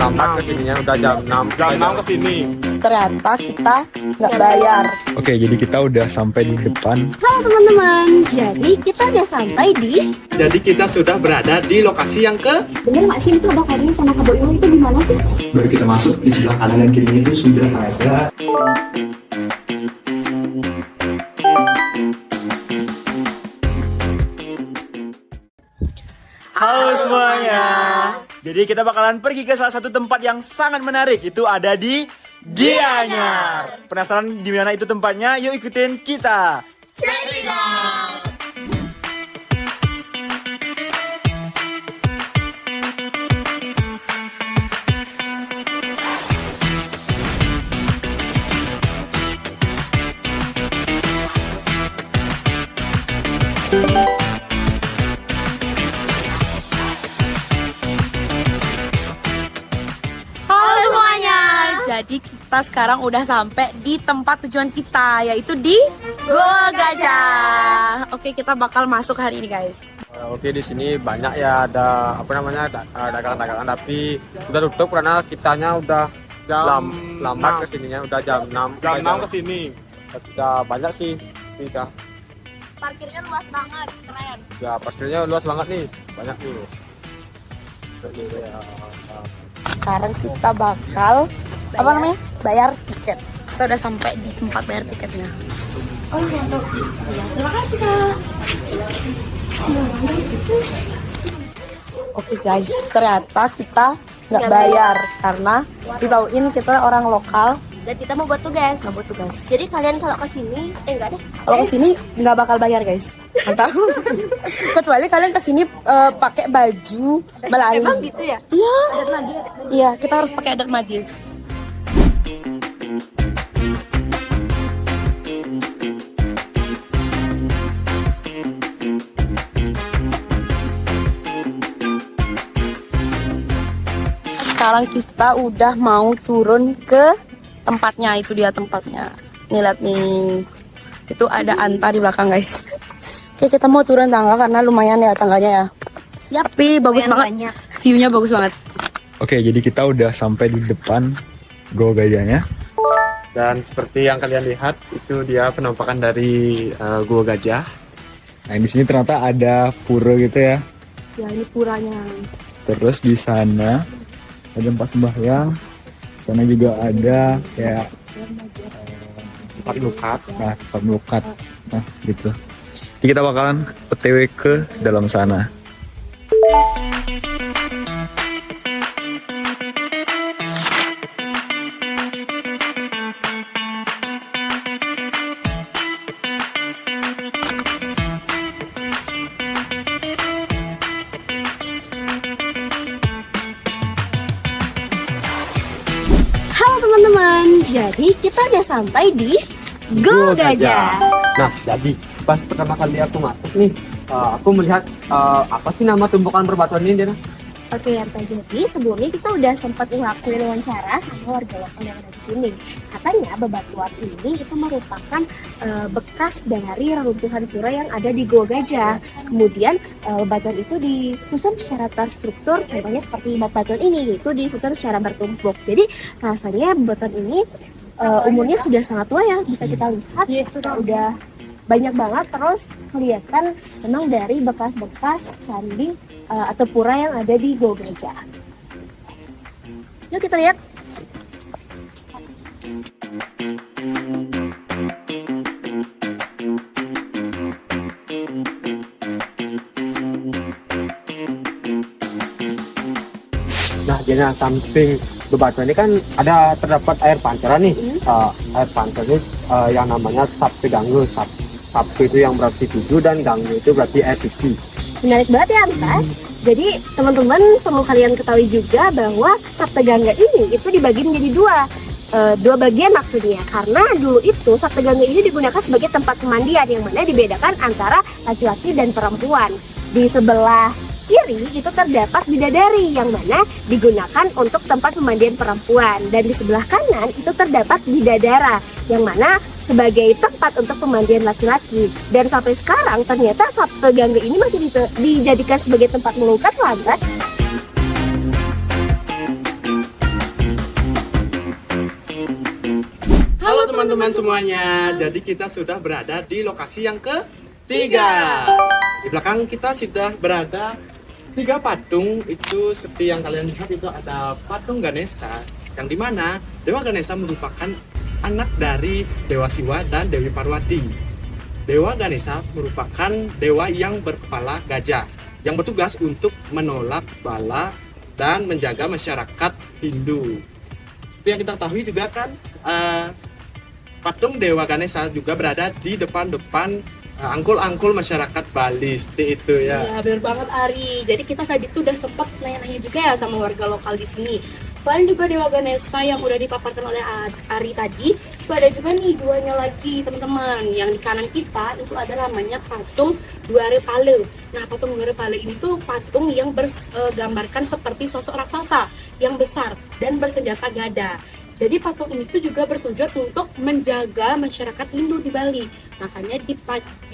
lambat kesininya, udah jam 6 kesini. Ternyata kita nggak bayar. Oke, jadi kita udah sampai di depan. Halo teman-teman, jadi kita udah sampai di... Jadi kita sudah berada di lokasi yang ke... Bener nggak sih itu abah Karim sama Kak Boyong itu di mana sih? Baru kita masuk, di sebelah kanan dan kiri itu sudah ada. Halo semuanya. Jadi kita bakalan pergi ke salah satu tempat yang sangat menarik. Itu ada di Gianyar. Penasaran di mana itu tempatnya? Yuk ikutin kita. Halo semuanya. Jadi kita sekarang udah sampai di tempat tujuan kita, yaitu di Goa Gajah. Oke, kita bakal masuk hari ini, guys. Oke, di sini banyak ya, ada apa namanya, dagangan-dagangan, tapi udah tutup karena kitanya udah lambat kesininya, udah jam 6 kesini. Udah banyak sih, kita. Parkirnya luas banget, keren. Ya parkirnya luas banget nih, banyak nih. Sekarang kita bakal apa namanya? Bayar tiket. Kita udah sampai di tempat bayar tiketnya. Oh iya, tuh. Terima kasih Kak. Oke guys, ternyata kita nggak bayar karena ditauin kita orang lokal. Dan kita mau buat tugas. Nggak buat tugas. Jadi kalian kalau kesini, enggak deh. Kalau kesini nggak bakal bayar guys. Mantap. Kecuali kalian kesini pakai baju Melayu. Emang gitu ya? Iya. Adat lagi, Iya, kita harus pakai adat Madi. Sekarang kita udah mau turun ke tempatnya, itu dia tempatnya. Nih lihat nih. Itu ada Anta di belakang, guys. Oke, kita mau turun tangga karena lumayan ya tangganya ya. Tapi bagus banget. View-nya bagus banget. Oke, jadi kita udah sampai di depan Goa Gajahnya. Dan seperti yang kalian lihat, itu dia penampakan dari Gua Gajah. Nah, di sini ternyata ada pura gitu ya. Ya, ini puranya. Terus di sana ada tempat sembahyang. Di sana juga ada kayak Tempat lukat. tempat melukat. Nah, gitu. Jadi kita bakalan OTW ke dalam sana. Halo teman-teman, jadi kita udah sampai di Goa Gajah. Nah, jadi pas pertama kali aku masuk nih, aku melihat apa sih nama tumpukan berbatuan ini, Dena? Oke, Yanta, jadi sebelumnya kita udah sempat ngelakuin wawancara sama warga lokal yang ada di sini. Katanya bebatuan ini itu merupakan bekas dari reruntuhan pura yang ada di Goa Gajah. Kemudian bebatuan itu disusun secara terstruktur, contohnya seperti bebatuan ini, yaitu disusun secara bertumpuk. Jadi rasanya bebatuan ini umurnya sudah sangat tua ya, bisa kita lihat udah banyak banget, terus kelihatan memang dari bekas-bekas candi atau pura yang ada di Goa Gajah. Yuk kita lihat. Nah, jadi samping bebatuan ini kan terdapat air pancaran nih. Air pancar ini yang namanya Sabtu Ganggu. Sabtu itu yang berarti 7 dan Ganggu itu berarti air suci. Menarik banget ya, Anta. Jadi teman-teman perlu kalian ketahui juga bahwa Saptagangga ini itu dibagi menjadi dua bagian maksudnya, karena dulu itu Saptagangga ini digunakan sebagai tempat pemandian yang mana dibedakan antara laki-laki dan perempuan. Di sebelah kiri itu terdapat bidadari yang mana digunakan untuk tempat pemandian perempuan, dan di sebelah kanan itu terdapat bidadara yang mana sebagai tempat untuk pemandian laki-laki. Dan sampai sekarang ternyata Saptagangga ini masih dijadikan sebagai tempat melukat lantai. teman-teman semuanya. Jadi kita sudah berada di lokasi yang ketiga. Di belakang kita sudah berada 3 patung. Itu seperti yang kalian lihat, itu ada patung Ganesha, yang dimana Dewa Ganesha merupakan anak dari Dewa Siwa dan Dewi Parwati. Dewa Ganesha merupakan dewa yang berkepala gajah, yang bertugas untuk menolak bala dan menjaga masyarakat Hindu. Itu yang kita ketahui juga kan, patung Dewa Ganesha juga berada di depan-depan angkul-angkul masyarakat Bali, seperti itu ya. Iya, benar banget Ari. Jadi kita tadi tuh udah sempat nanya-nanya juga ya sama warga lokal di sini. Selain juga Dewa Ganesha yang udah dipaparkan oleh Ari tadi, itu ada juga nih 2-nya lagi teman-teman. Yang di kanan kita itu ada namanya patung Dwarepala. Nah, patung Dwarepala ini tuh patung yang bergambarkan seperti sosok raksasa yang besar dan bersenjata gada. Jadi patung ini tuh juga bertujuan untuk menjaga masyarakat Hindu di Bali. Makanya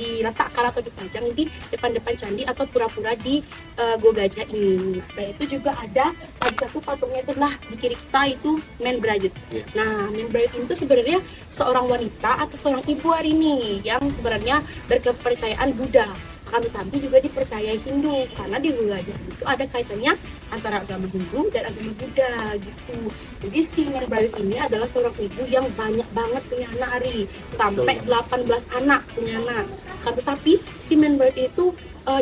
diletakkan atau dipajang di depan-depan candi atau pura-pura di Gua Gajah ini. Selain itu juga ada lagi satu patungnya, itu lah di kiri kita itu Menbrayut. Nah, Menbrayut itu sebenarnya seorang wanita atau seorang ibu hari ini yang sebenarnya berkepercayaan Buddha. Akan tetapi juga dipercayai Hindu, karena di Gua Gajah itu ada kaitannya antara agama Hindu dan agama Buddha gitu. Jadi si Menbrayut ini adalah seorang ibu yang banyak banget punya anak Ari, sampai 18 anak punya anak. Akan tetapi si Menbrayut itu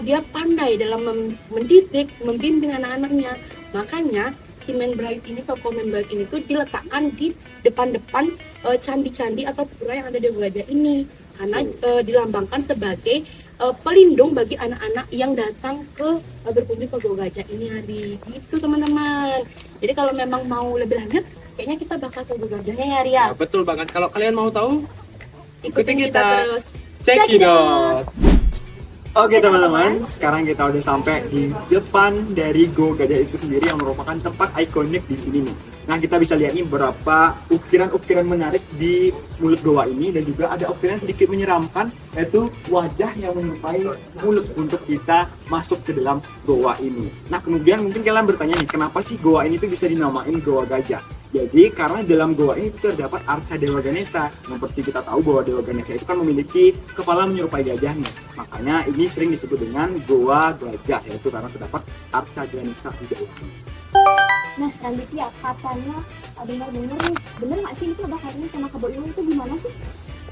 dia pandai dalam mendidik, membimbing anak-anaknya. Makanya si Menbrayut ini, tokoh Menbrayut ini tuh diletakkan di depan-depan candi-candi atau pura yang ada di Gua Gajah ini, karena dilambangkan sebagai pelindung bagi anak-anak yang datang ke berkunjung ke Gua Gajah ini hari gitu teman-teman. Jadi kalau memang mau lebih lanjut, kayaknya kita bakal ke Gua Gajahnya ya Ria. Nah, betul banget. Kalau kalian mau tahu, Ikutin kita terus. check it out. Oke teman-teman, sekarang kita udah sampai di depan dari Gua Gajah itu sendiri, yang merupakan tempat ikonik di sini nih. Nah, kita bisa lihat nih beberapa ukiran-ukiran menarik di mulut goa ini, dan juga ada ukiran sedikit menyeramkan, yaitu wajah yang menyerupai mulut untuk kita masuk ke dalam goa ini. Nah, kemudian mungkin kalian bertanya nih, kenapa sih goa ini tuh bisa dinamain Goa Gajah? Jadi karena dalam goa ini terdapat arca Dewa Ganesha. Seperti kita tahu bahwa Dewa Ganesha itu kan memiliki kepala menyerupai gajah nih. Makanya ini sering disebut dengan Goa Gajah, yaitu karena terdapat arca Ganesha di dalamnya. Nah, selanjutnya katanya dengar-dengar nih, bener nggak sih itu ada kaitannya sama Kebo Iwo, itu gimana sih?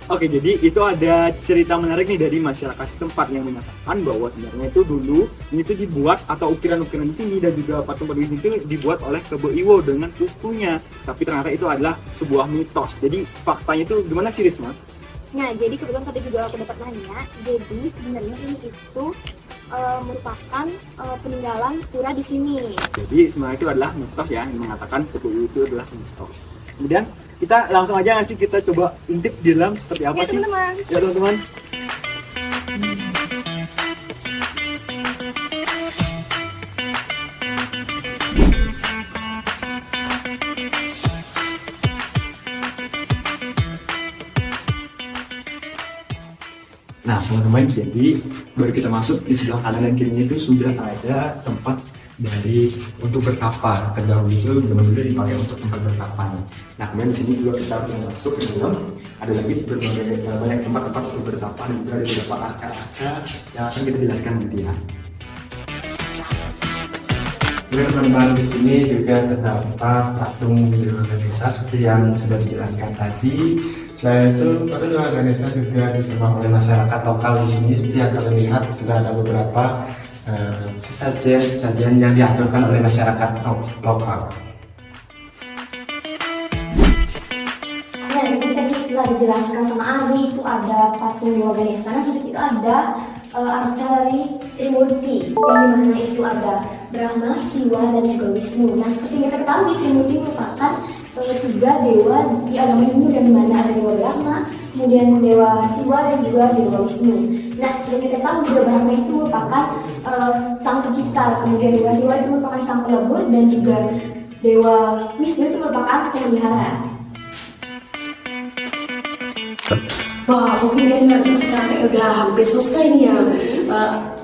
Oke, jadi itu ada cerita menarik nih dari masyarakat setempat yang menyatakan bahwa sebenarnya itu dulu ini tuh dibuat, atau ukiran-ukiran di sini dan juga patung-patung di sini dibuat oleh Kebo Iwo dengan kukunya. Tapi ternyata itu adalah sebuah mitos. Jadi faktanya itu gimana sih, Risma? Nah, jadi kebetulan tadi juga aku dapat nanya, jadi sebenarnya ini itu merupakan peninggalan pura di sini. Jadi sebenarnya itu adalah mitos ya, yang mengatakan Kebo Iwo itu adalah mitos. Kemudian kita langsung aja nggak sih, kita coba intip di dalam seperti apa sih? Teman-teman. Ya teman-teman. Nah teman-teman, jadi baru kita masuk, di sebelah kanan dan kirinya itu sudah ada tempat dari untuk bertapa. Terdahulu itu dulu dipakai untuk tempat bertapa. Nah kemudian di sini juga kita bisa masuk ke dalam, ada lagi berbagai banyak tempat-tempat untuk bertapa, dan juga ada beberapa arca-arca yang akan kita jelaskan nanti ya. Kemudian teman-teman, di sini juga terdapat patung Dewa Ganesha seperti yang sudah dijelaskan tadi. Selain itu, patung Dewa Ganesha juga disembah oleh masyarakat lokal di sini. Seperti yang kalian lihat, sudah ada beberapa sesajen yang diaturkan oleh masyarakat lokal. Nah, ini tadi setelah dijelaskan sama Ari, itu ada patung Dewa Ganesha. Nah, itu ada arca dari Trimurti, yang dimana itu ada Brahma, Siwa, dan juga Wisnu. Nah, seperti kita ketahui, Trimurti merupakan 3 dewa di agama Hindu, yang dimana ada Dewa Brahma, kemudian Dewa Siwa, dan juga Dewa Wisnu. Nah, seperti kita tahu juga Brahma itu merupakan sang pencipta, kemudian Dewa Siwa itu merupakan sang pelebur, dan juga Dewa Wisnu itu merupakan pemelihara. Wah, mungkin nanti sekarang udah hampir selesai nih ya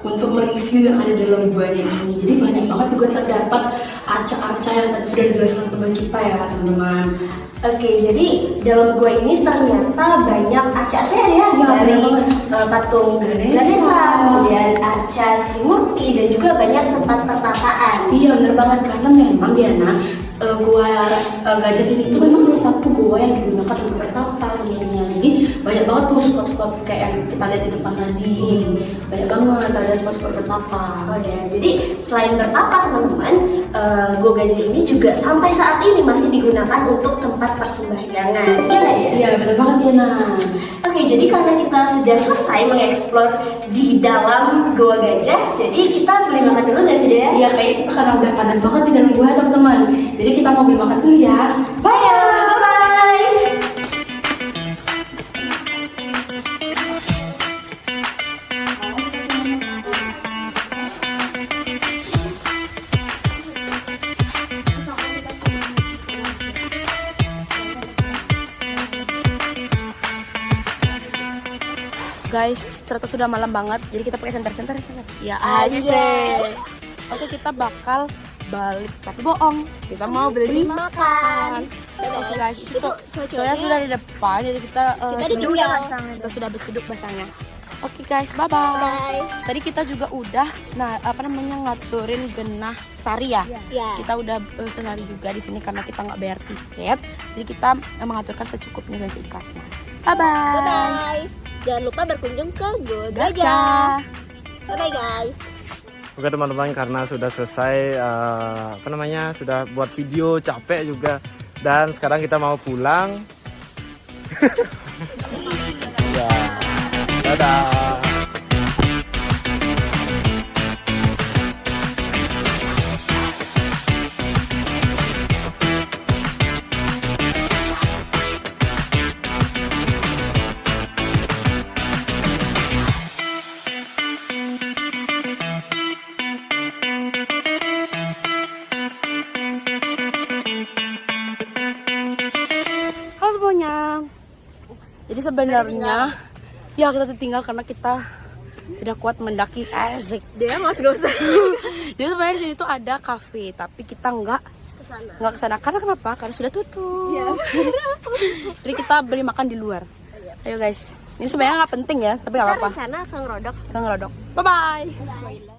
untuk mereview yang ada dalam guanya ini. Jadi banyak banget juga terdapat arca-arca yang tadi sudah dijelaskan teman kita ya teman-teman. Oke, jadi dalam gua ini ternyata banyak arca-arca ya, dari patung Ganesha, kemudian arca Trimurti, dan juga banyak tempat pertapaan. Iya bener banget, karena memang Diana, gua Gajah ini tuh memang salah satu gua yang digunakan untuk bertapa sebenarnya. Jadi banyak banget tuh spot-spot kayak yang kita lihat di depan tadi, banyak banget ada spot-spot bertapa. Oh ya, jadi selain bertapa teman-teman, Gua Gajah ini juga sampai saat ini masih digunakan untuk tempat persembahyangan. Iya nggak ya? Iya bener banget Diana. Oke, jadi karena kita sudah selesai mengeksplor di dalam Goa Gajah, jadi kita beli makan dulu nggak sih Dea? Iya kayak kita karena udah panas banget di dalam gua teman-teman. Jadi kita mau beli makan dulu ya. Bye ya, bye-bye. Guys, ternyata sudah malam banget. Jadi kita pakai senter-senter. Ya Asik. Oke, kita bakal balik tapi bohong. Kita mau beli makan. Oke guys, itu soalnya sudah di depan. Jadi kita kita sudah berseduk basahnya. Oke guys, bye bye. Tadi kita juga udah ngaturin genah sehari ya. Kita udah sehari juga di sini karena kita nggak bayar tiket. Jadi kita mengaturkan secukupnya dan seikhlasnya. Bye bye. Jangan lupa berkunjung ke Goa Gajah. Bye guys. Oke teman-teman, karena sudah selesai sudah buat video, capek juga, dan sekarang kita mau pulang. Ya, dadah. Halo semuanya. Jadi sebenarnya ya kita tertinggal karena kita tidak kuat mendaki asik. Dia gak usah. Jadi sebenarnya di sini tuh ada kafe, tapi kita nggak kesana. Karena kenapa? Karena sudah tutup. Ya. Jadi kita beli makan di luar. Ayo guys. Ini sebenarnya nggak penting ya, tapi nggak apa-apa. Rencana Kang Rodok. Bye bye.